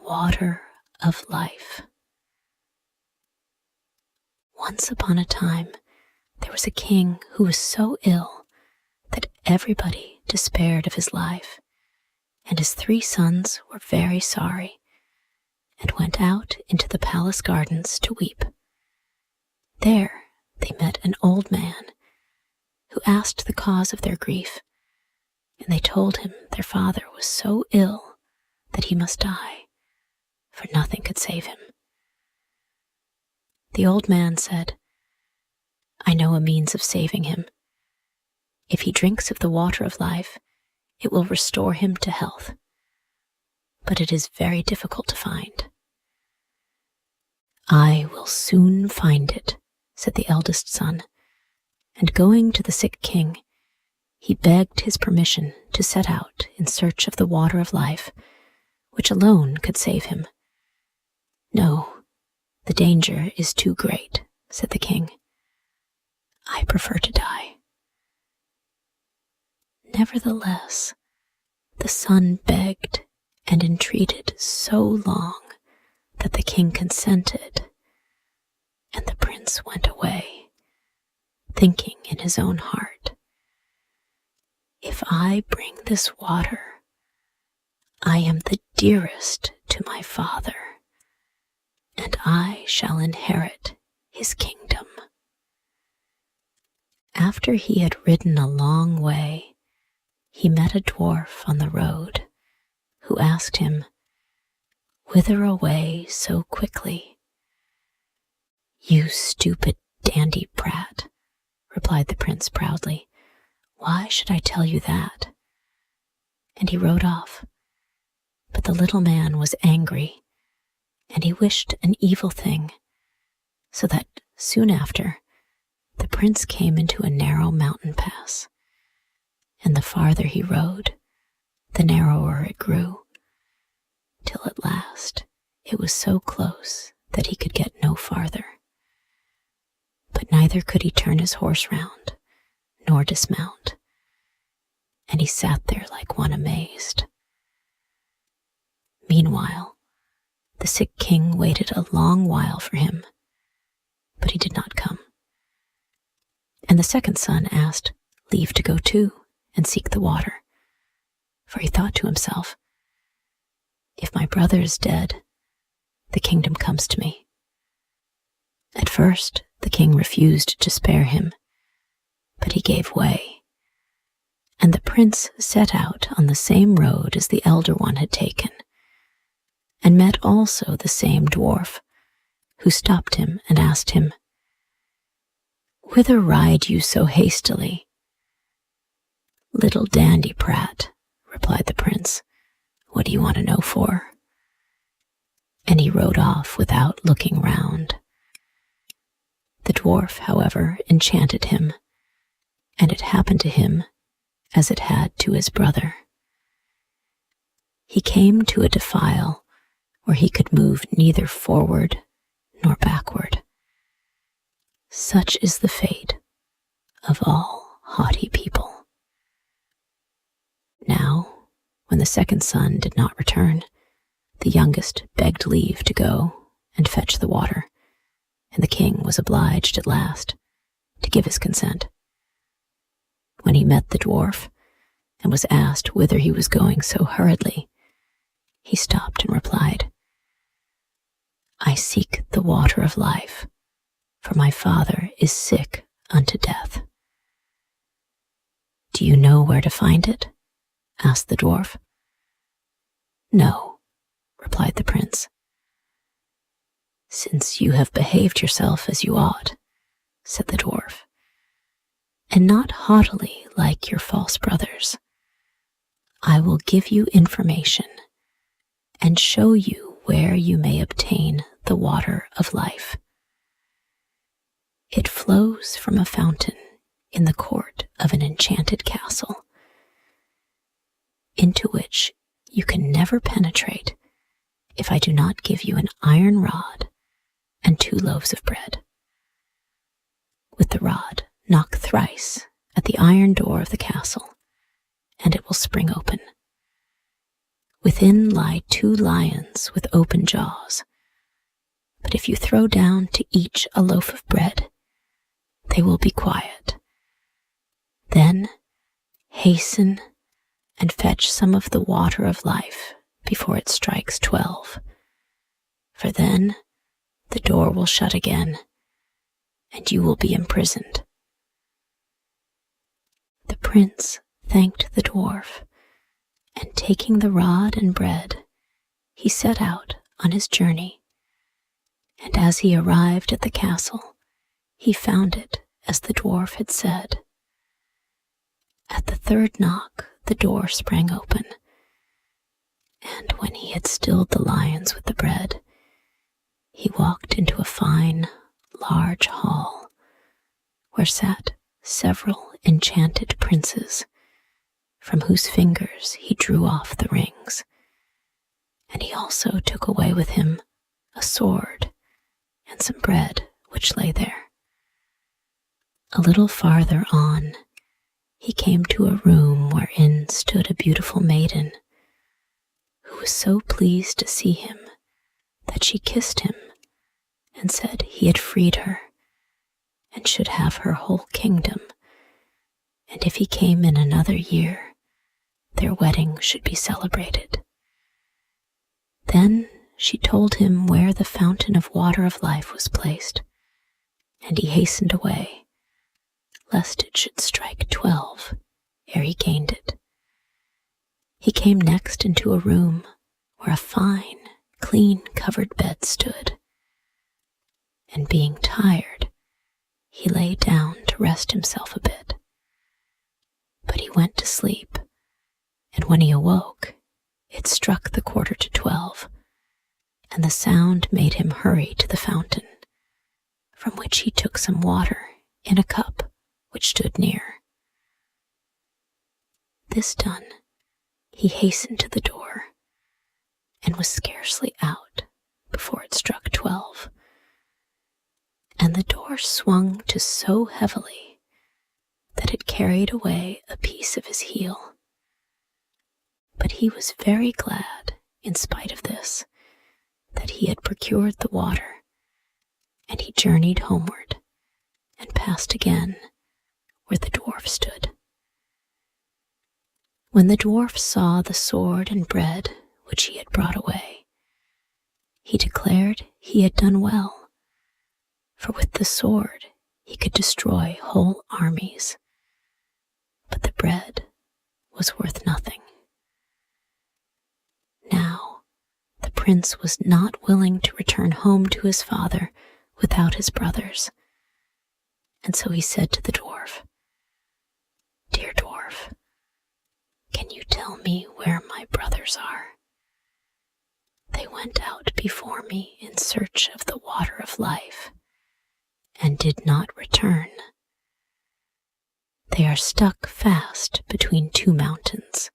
water of life. Once upon a time, there was a king who was so ill that everybody despaired of his life, and his 3 sons were very sorry and went out into the palace gardens to weep. There they met an old man who asked the cause of their grief, and they told him their father was so ill that he must die, for nothing could save him. The old man said, "I know a means of saving him. If he drinks of the water of life, it will restore him to health. But it is very difficult to find." "I will soon find it," said the eldest son, and going to the sick king, he begged his permission to set out in search of the water of life, which alone could save him. "No, the danger is too great," said the king. "I prefer to die." Nevertheless, the son begged and entreated so long that the king consented, and the prince went away, thinking in his own heart, "If I bring this water, I am the dearest to my father, and I shall inherit his kingdom." After he had ridden a long way, he met a dwarf on the road, who asked him, "Whither away so quickly?" "You stupid dandy brat," replied the prince proudly. "Why should I tell you that?" And he rode off. But the little man was angry, and he wished an evil thing, so that soon after, the prince came into a narrow mountain pass, and the farther he rode, the narrower it grew, till at last it was so close that he could get no farther. But neither could he turn his horse round, nor dismount, and he sat there like one amazed. Meanwhile, the sick king waited a long while for him, but he did not come. And the second son asked leave to go too and seek the water, for he thought to himself, "If my brother is dead, the kingdom comes to me." At first, the king refused to spare him, but he gave way, and the prince set out on the same road as the elder one had taken, and met also the same dwarf, who stopped him and asked him, "Whither ride you so hastily?" "Little dandy brat," replied the prince, "what do you want to know for?" And he rode off without looking round. The dwarf, however, enchanted him, and it happened to him as it had to his brother. He came to a defile where he could move neither forward nor backward. Such is the fate of all haughty people. Now, when the second son did not return, the youngest begged leave to go and fetch the water, and the king was obliged at last to give his consent. When he met the dwarf and was asked whither he was going so hurriedly, he stopped and replied, "I seek the water of life, for my father is sick unto death." "Do you know where to find it?" asked the dwarf. "No," replied the prince. "Since you have behaved yourself as you ought," said the dwarf, "and not haughtily like your false brothers, I will give you information and show you where you may obtain the water of life. It flows from a fountain in the court of an enchanted castle, into which you can never penetrate if I do not give you an iron rod and 2 loaves of bread. With the rod, knock thrice at the iron door of the castle, and it will spring open. Within lie 2 lions with open jaws. But if you throw down to each a loaf of bread, they will be quiet. Then hasten and fetch some of the water of life before it strikes 12. For then the door will shut again, and you will be imprisoned." The prince thanked the dwarf, and taking the rod and bread, he set out on his journey. And as he arrived at the castle, he found it as the dwarf had said. At the 3rd knock, the door sprang open, and when he had stilled the lions with the bread, he walked into a fine, large hall, where sat several enchanted princes, from whose fingers he drew off the rings, and he also took away with him a sword and some bread which lay there. A little farther on, he came to a room wherein stood a beautiful maiden, who was so pleased to see him that she kissed him and said he had freed her and should have her whole kingdom, and if he came in another year, their wedding should be celebrated. Then she told him where the fountain of water of life was placed, and he hastened away, lest it should strike 12 ere he gained it. He came next into a room where a fine, clean covered bed stood, and being tired, he lay down to rest himself a bit. But he went to sleep, and when he awoke, it struck the 11:45, and the sound made him hurry to the fountain, from which he took some water in a cup which stood near. This done, he hastened to the door, and was scarcely out before it struck 12, and the door swung to so heavily that it carried away a piece of his heel. But he was very glad, in spite of this, that he had procured the water, and he journeyed homeward, and passed again where the dwarf stood. When the dwarf saw the sword and bread which he had brought away, he declared he had done well, for with the sword he could destroy whole armies, but the bread was worth nothing. Now, the prince was not willing to return home to his father without his brothers, and so he said to the dwarf, "Dear dwarf, can you tell me where my brothers are? They went out before me in search of the water of life, and did not return. They are stuck fast between 2 mountains,"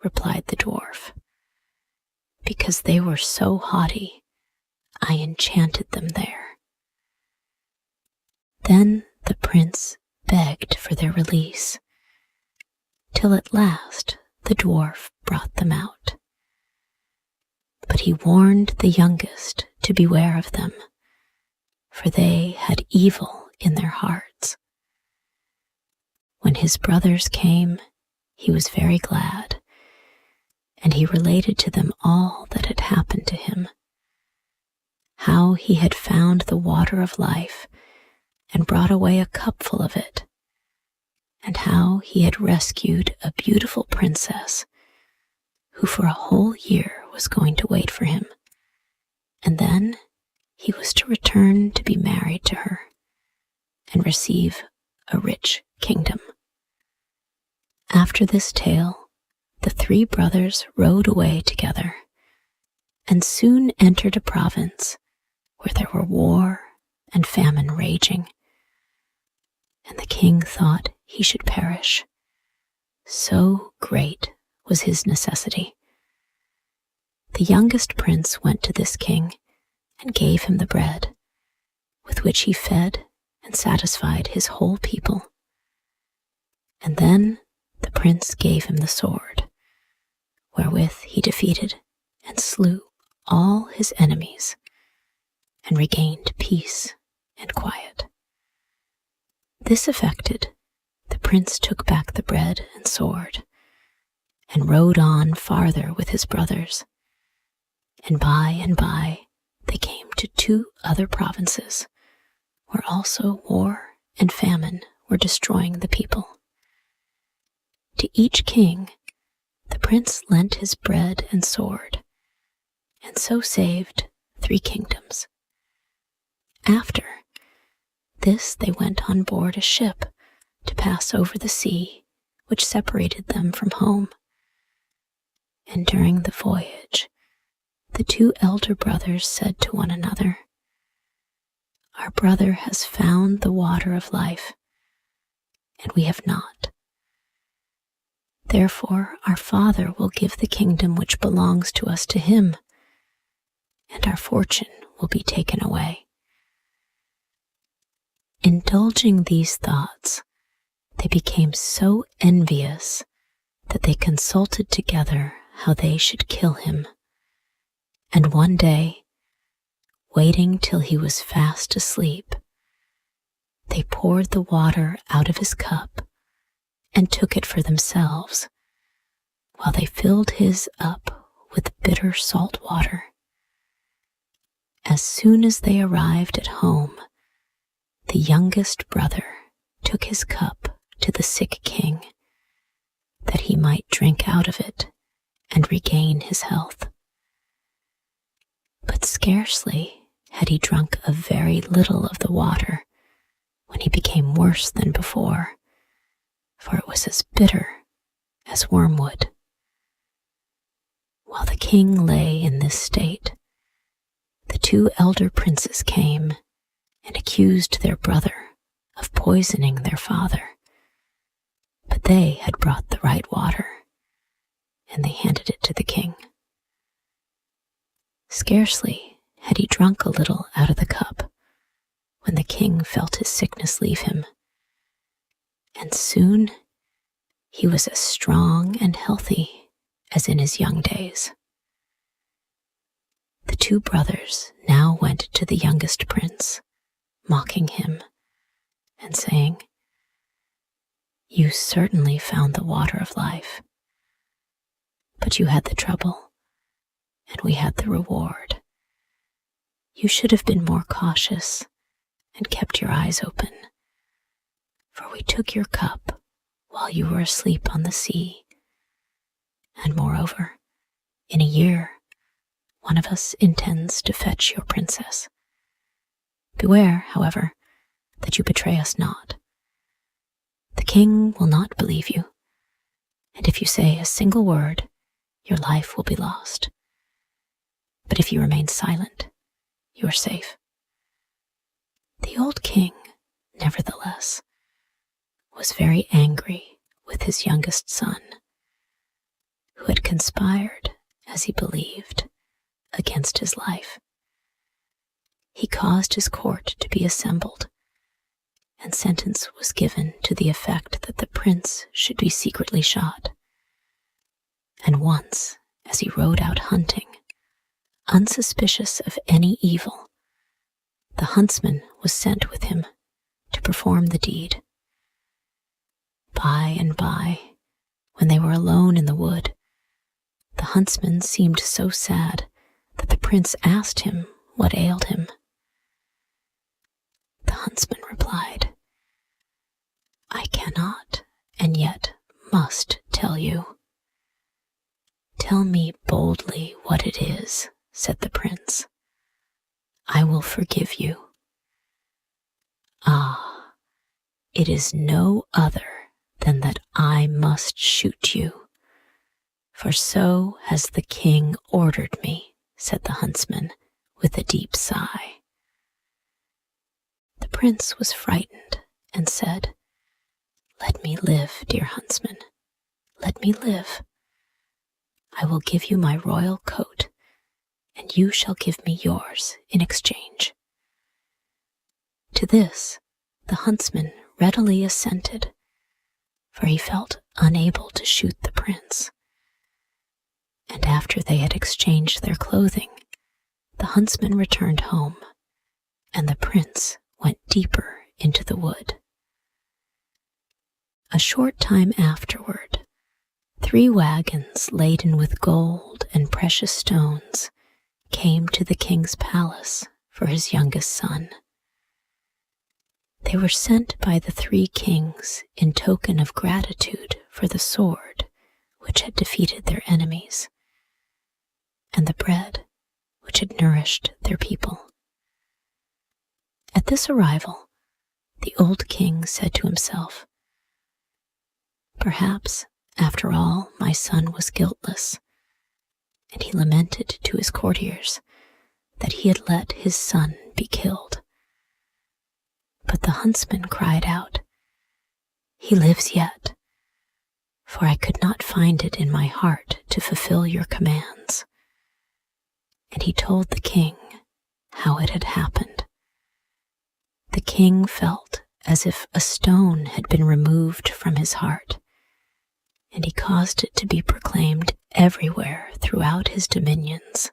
replied the dwarf. "Because they were so haughty, I enchanted them there." Then the prince begged for their release, till at last the dwarf brought them out. But he warned the youngest to beware of them, for they had evil in their hearts. When his brothers came, he was very glad, and he related to them all that had happened to him, how he had found the water of life and brought away a cupful of it, and how he had rescued a beautiful princess who for a whole year was going to wait for him, and then he was to return to be married to her and receive a rich kingdom. After this tale, the 3 brothers rode away together, and soon entered a province where there were war and famine raging, and the king thought he should perish. So great was his necessity. The youngest prince went to this king and gave him the bread, with which he fed and satisfied his whole people. And then the prince gave him the sword, wherewith he defeated and slew all his enemies and regained peace and quiet. This effected, the prince took back the bread and sword and rode on farther with his brothers, and by they came to 2 other provinces where also war and famine were destroying the people. To each king the prince lent his bread and sword, and so saved 3 kingdoms. After this they went on board a ship to pass over the sea which separated them from home. And during the voyage, the 2 elder brothers said to one another, "Our brother has found the water of life, and we have not. Therefore our father will give the kingdom which belongs to us to him, and our fortune will be taken away." Indulging these thoughts, they became so envious that they consulted together how they should kill him. And one day, waiting till he was fast asleep, they poured the water out of his cup and took it for themselves, while they filled his up with bitter salt water. As soon as they arrived at home, the youngest brother took his cup to the sick king, that he might drink out of it and regain his health. But scarcely had he drunk a very little of the water when he became worse than before, for it was as bitter as wormwood. While the king lay in this state, the 2 elder princes came and accused their brother of poisoning their father. But they had brought the right water, and they handed it to the king. Scarcely had he drunk a little out of the cup when the king felt his sickness leave him, and soon he was as strong and healthy as in his young days. The 2 brothers now went to the youngest prince, mocking him and saying, "You certainly found the water of life, but you had the trouble, and we had the reward. You should have been more cautious and kept your eyes open, for we took your cup while you were asleep on the sea, and moreover, in a year, one of us intends to fetch your princess. Beware, however, that you betray us not. The king will not believe you, and if you say a single word, your life will be lost. But if you remain silent, you are safe." The old king, nevertheless, was very angry with his youngest son, who had conspired, as he believed, against his life. He caused his court to be assembled, and sentence was given to the effect that the prince should be secretly shot. And once, as he rode out hunting, unsuspicious of any evil, the huntsman was sent with him to perform the deed. By and by, when they were alone in the wood, the huntsman seemed so sad that the prince asked him what ailed him. The huntsman replied, "I cannot, and yet must tell you." "Tell me boldly what it is," said the prince. "I will forgive you." "Ah, it is no other than that I must shoot you, for so has the king ordered me," said the huntsman with a deep sigh. The prince was frightened and said, "Let me live, dear huntsman, let me live. I will give you my royal coat, and you shall give me yours in exchange." To this the huntsman readily assented, for he felt unable to shoot the prince. And after they had exchanged their clothing, the huntsman returned home, and the prince went deeper into the wood. A short time afterward, 3 wagons laden with gold and precious stones came to the king's palace for his youngest son. They were sent by the 3 kings in token of gratitude for the sword which had defeated their enemies, and the bread which had nourished their people. At this arrival, the old king said to himself, "Perhaps, after all, my son was guiltless," and he lamented to his courtiers that he had let his son be killed. But the huntsman cried out, "He lives yet, for I could not find it in my heart to fulfill your commands." And he told the king how it had happened. The king felt as if a stone had been removed from his heart, and he caused it to be proclaimed everywhere throughout his dominions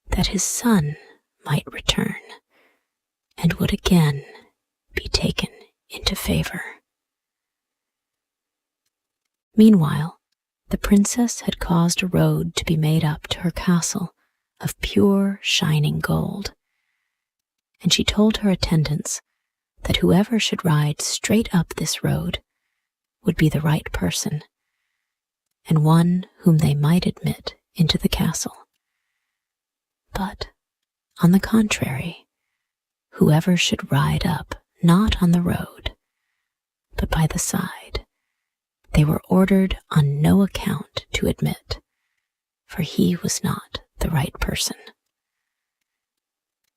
that his son might return and would again be taken into favor. Meanwhile, the princess had caused a road to be made up to her castle of pure, shining gold, and she told her attendants that whoever should ride straight up this road would be the right person, and one whom they might admit into the castle. But, on the contrary, whoever should ride up not on the road, but by the side, they were ordered on no account to admit, for he was not the right person.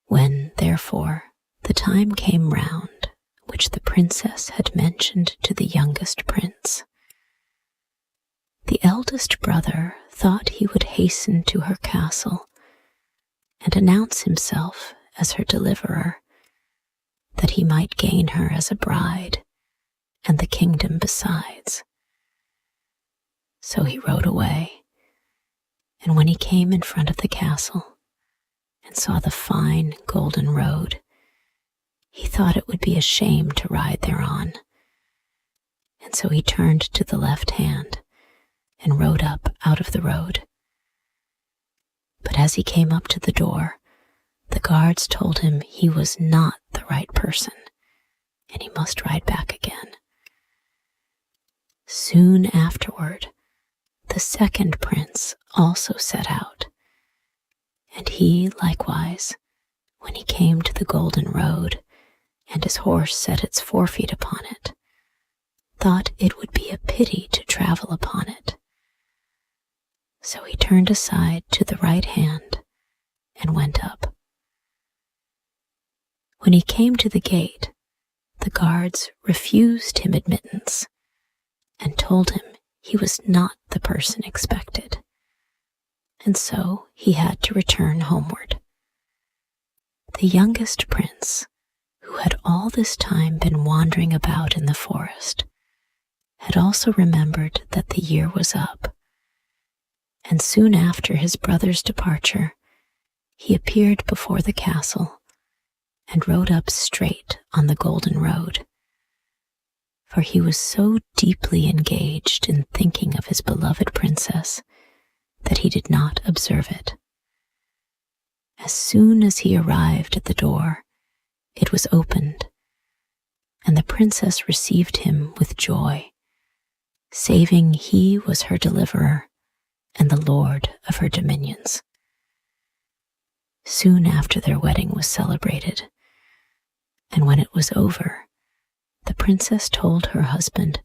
When, therefore, the time came round which the princess had mentioned to the youngest prince, the eldest brother thought he would hasten to her castle and announce himself as her deliverer, that he might gain her as a bride and the kingdom besides. So he rode away, and when he came in front of the castle and saw the fine golden road, he thought it would be a shame to ride thereon, and so he turned to the left hand and rode up out of the road. But as he came up to the door, the guards told him he was not the right person, and he must ride back again. Soon afterward, the second prince also set out, and he likewise, when he came to the golden road, and his horse set its forefeet upon it, thought it would be a pity to travel upon it. So he turned aside to the right hand and went up. When he came to the gate, the guards refused him admittance and told him he was not the person expected, and so he had to return homeward. The youngest prince, who had all this time been wandering about in the forest, had also remembered that the year was up, and soon after his brother's departure, he appeared before the castle and rode up straight on the golden road, for he was so deeply engaged in thinking of his beloved princess that he did not observe it. As soon as he arrived at the door, it was opened, and the princess received him with joy, saving he was her deliverer and the lord of her dominions. Soon after their wedding was celebrated, and when it was over, the princess told her husband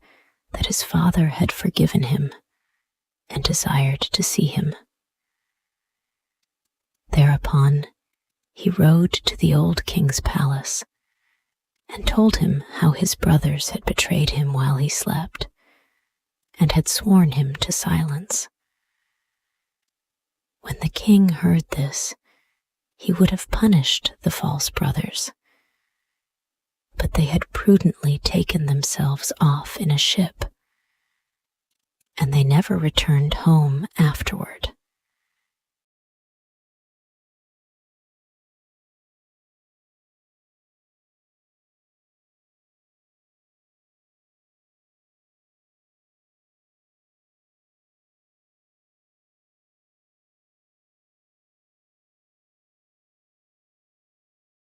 that his father had forgiven him and desired to see him. Thereupon, he rode to the old king's palace and told him how his brothers had betrayed him while he slept and had sworn him to silence. When the king heard this, he would have punished the false brothers, but they had prudently taken themselves off in a ship, and they never returned home afterward.